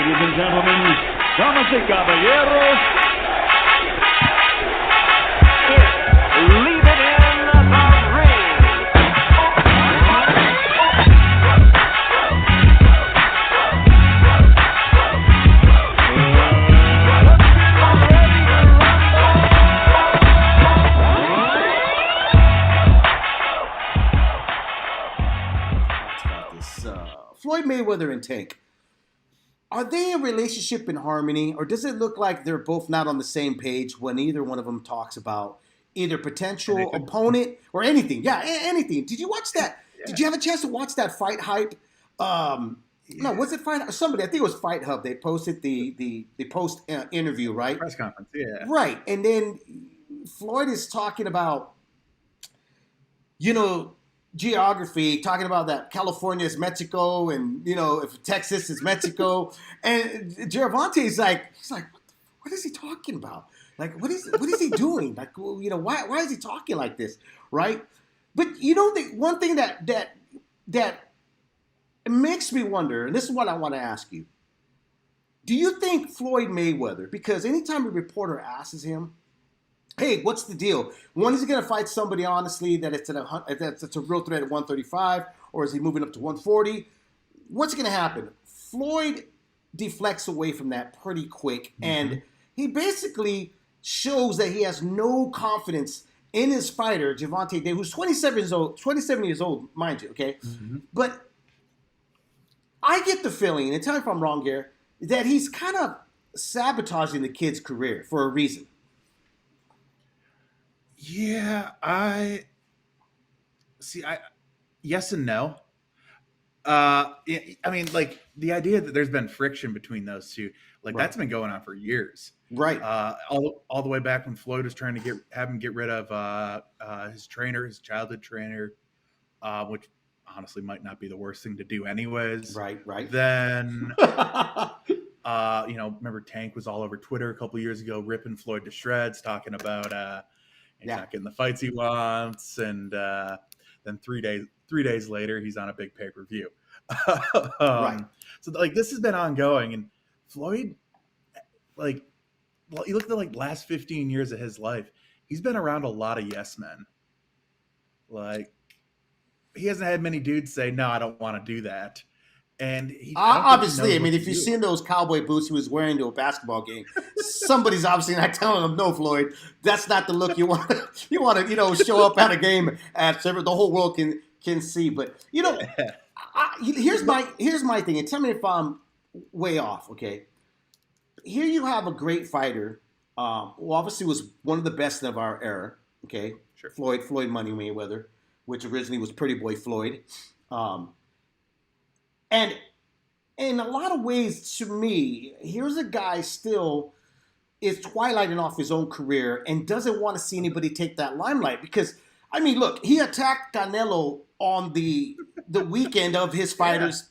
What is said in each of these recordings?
ladies and gentlemen, damas y caballeros, leave it in the ring. Floyd Mayweather and Tank. Are they in relationship in harmony, or does it look like they're both not on the same page when either one of them talks about either potential opponent or anything? Yeah, anything. Did you watch that? Yeah. Did you have a chance to watch that Fight Hype? No, was it Fight? Somebody, I think it was Fight Hub. They posted the post interview, right? Press conference, yeah. Right, and then Floyd is talking about, geography, talking about that California is Mexico, and if Texas is Mexico, and Gervonta's like, what is he talking about? Like, what is he doing? Like, why is he talking like this, right? But the one thing that makes me wonder, and this is what I want to ask you: do you think Floyd Mayweather? Because anytime a reporter asks him, hey, what's the deal? When is he going to fight somebody, honestly, that it's a real threat at 135, or is he moving up to 140? What's going to happen? Floyd deflects away from that pretty quick, and he basically shows that he has no confidence in his fighter, Gervonta Davis, who's 27 years old, mind you, okay? Mm-hmm. But I get the feeling, and tell me if I'm wrong here, that he's kind of sabotaging the kid's career for a reason. Yeah, yes and no. I mean, like, the idea that there's been friction between those two, like, right, that's been going on for years. Right. All the way back when Floyd was trying to have him get rid of his childhood trainer, which honestly might not be the worst thing to do anyways. Right. Then remember Tank was all over Twitter a couple years ago ripping Floyd to shreds, talking about he's not getting the fights he wants, and then 3 days later, he's on a big pay-per-view. Right. So, like, this has been ongoing, and Floyd, like, you look at the last 15 years of his life, he's been around a lot of yes men. Like, he hasn't had many dudes say, "No, I don't want to do that." And obviously, I mean, if you've seen those cowboy boots he was wearing to a basketball game, somebody's obviously not telling him, "No, Floyd, that's not the look you want. You want to, show up at a game at the whole world can see." But here's my thing, and tell me if I'm way off. Okay, here you have a great fighter, who obviously was one of the best of our era. Okay, sure. Floyd Money Mayweather, which originally was Pretty Boy Floyd. And in a lot of ways, to me, here's a guy still is twilighting off his own career and doesn't want to see anybody take that limelight. Because, I mean, look, he attacked Canelo on the weekend of his fighters,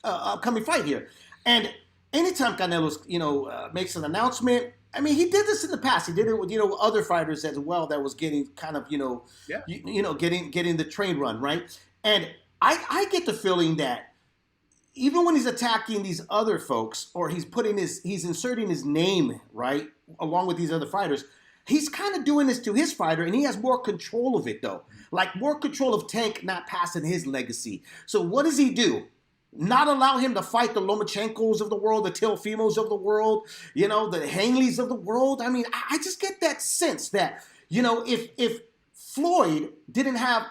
upcoming fight here. And anytime Canelo, makes an announcement, I mean, he did this in the past. He did it with, other fighters as well that was getting kind of, getting the train run, right? And I get the feeling that even when he's attacking these other folks, or he's inserting his name, right, along with these other fighters, he's kind of doing this to his fighter, and he has more control of it, though. Like, more control of Tank not passing his legacy. So what does he do? Not allow him to fight the Lomachenkos of the world, the Teofimos of the world, the Hangleys of the world. I mean, I just get that sense that, if Floyd didn't have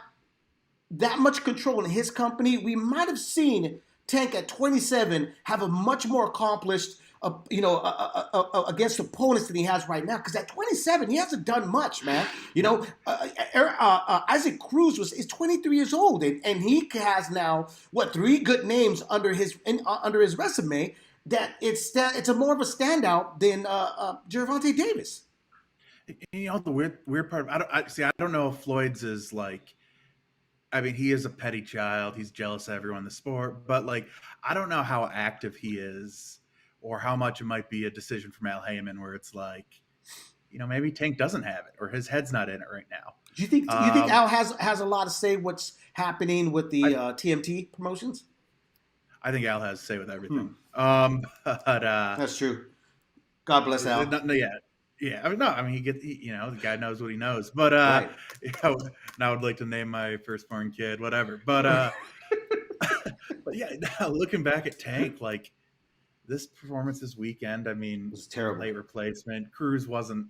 that much control in his company, we might have seen Tank at 27 have a much more accomplished, against opponents than he has right now. Because at 27, he hasn't done much, man. Isaac Cruz is 23 years old, and he has now 3 good names under his resume. That it's a more of a standout than Gervonta Davis. The weird part. I don't know if Floyd's is like. I mean, he is a petty child. He's jealous of everyone in the sport. But, I don't know how active he is, or how much it might be a decision from Al Heyman where it's like, maybe Tank doesn't have it, or his head's not in it right now. Do you think Al has a lot to say what's happening with the TMT promotions? I think Al has to say with everything. But That's true. God bless Al. no, yeah. I mean, no, I mean, the guy knows what he knows. But Right. now I would like to name my firstborn kid, whatever. But but yeah, now looking back at Tank, like this performance this weekend, I mean, It was terrible. late replacement. Cruz wasn't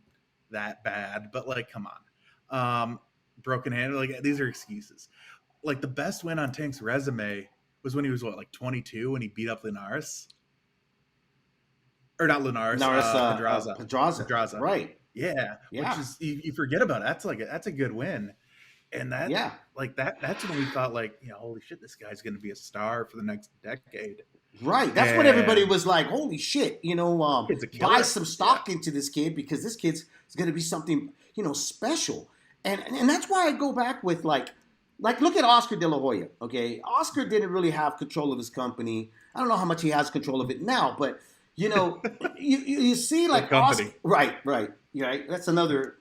that bad, but like, come on, broken hand. Like these are excuses. Like the best win on Tank's resume was when he was like 22 when he beat up Linares. Or not Linares, Pedraza. Right. Yeah, which is you forget about it. That's a good win, and that's when we thought like, holy shit, this guy's going to be a star for the next decade. Right. That's when everybody was like, holy shit, buy some stock into this kid because this kid's going to be something, special. And that's why I go back with like look at Oscar De La Hoya. Okay, Oscar didn't really have control of his company. I don't know how much he has control of it now, but. You see like Oscar, right. That's another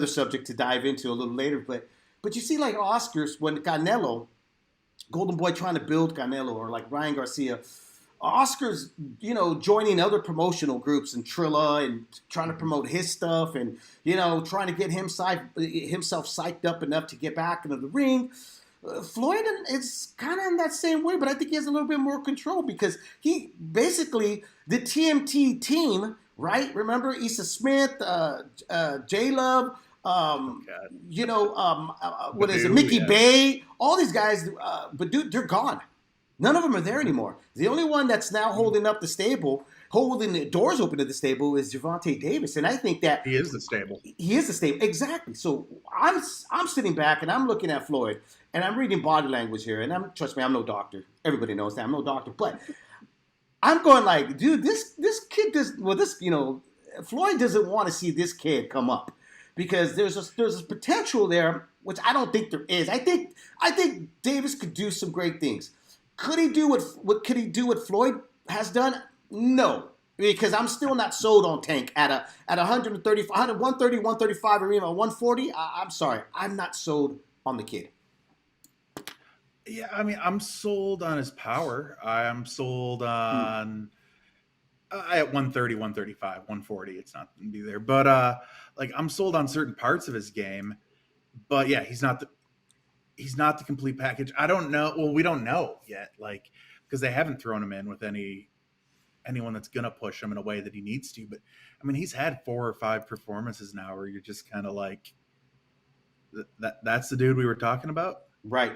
subject to dive into a little later. But you see like Oscars when Canelo, Golden Boy trying to build Canelo, or like Ryan Garcia, Oscar's joining other promotional groups and Trilla and trying to promote his stuff and trying to get himself psyched up enough to get back into the ring. Floyd is kind of in that same way, but I think he has a little bit more control because he basically the TMT team, right? Remember Issa Smith, J Love, what is it, Mickey Bay, all these guys, but dude, they're gone. None of them are there anymore. The only one that's now holding up the stable, holding the doors open to the stable, is Gervonta Davis, and I think that he is the stable. He is the stable, exactly. So I'm sitting back and I'm looking at Floyd. And I'm reading body language here, and trust me, I'm no doctor. Everybody knows that I'm no doctor, but I'm going like, dude, this kid does Floyd doesn't want to see this kid come up because there's a potential there, which I don't think there is. I think Davis could do some great things. Could he do what Floyd has done? No, because I'm still not sold on Tank at 130, 135, or even 140. I'm sorry, I'm not sold on the kid. Yeah, I mean, I'm sold on his power. I'm sold on at 130, 135, 140. It's not going to be there, but I'm sold on certain parts of his game. But yeah, he's not the complete package. I don't know. Well, we don't know yet, because they haven't thrown him in with anyone that's going to push him in a way that he needs to. But I mean, he's had 4 or 5 performances now where you're just kind of like, that's the dude we were talking about, right?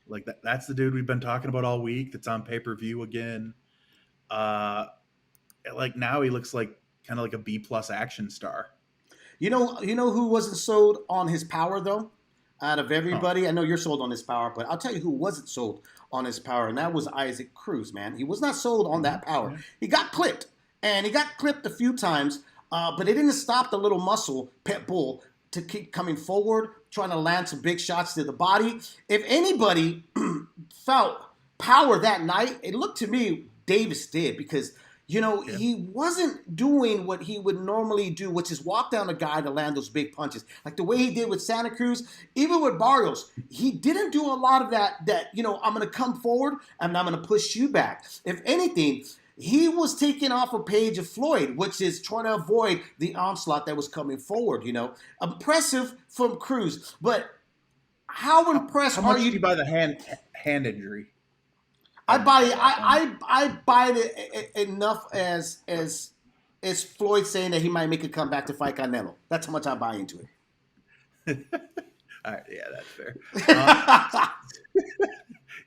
Like that's the dude we've been talking about all week. That's on pay-per-view again. Like now he looks like kind of like a B+ action star. You know who wasn't sold on his power though? Out of everybody, I know you're sold on his power, but I'll tell you who wasn't sold on his power, and that was Isaac Cruz. Man, he was not sold on that power. He got clipped, and he got clipped a few times, but it didn't stop the little muscle pit bull to keep coming forward, trying to land some big shots to the body. If anybody felt power that night, it looked to me Davis did because, he wasn't doing what he would normally do, which is walk down a guy to land those big punches. Like the way he did with Santa Cruz, even with Barrios, he didn't do a lot of that, I'm going to come forward and I'm going to push you back. If anything, he was taking off a page of Floyd, which is trying to avoid the onslaught that was coming forward, Impressive from Cruz. But how impressed how much are you? Do you buy the hand injury? I buy it enough as Floyd saying that he might make a comeback to fight Canelo. That's how much I buy into it. All right, yeah, that's fair.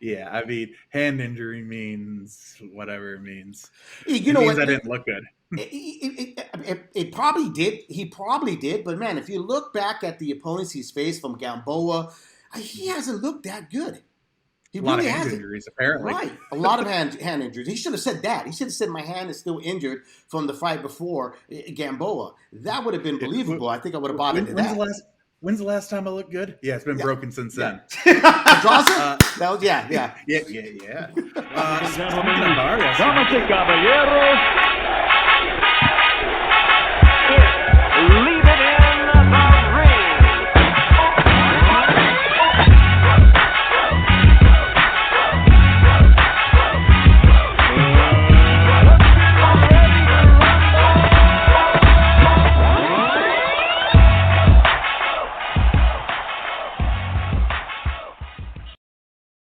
Yeah, I mean, hand injury means whatever it means. You know what? That didn't look good. It probably did. He probably did. But man, if you look back at the opponents he's faced from Gamboa, he hasn't looked that good. He really hasn't. Injuries, apparently. Right. A lot of hand injuries. He should have said that. He should have said my hand is still injured from the fight before Gamboa. That would have been believable. I think I would have bought into that. When's the last time I looked good? Yeah, it's been broken since then. That was, yeah. Yeah. Damas y caballeros,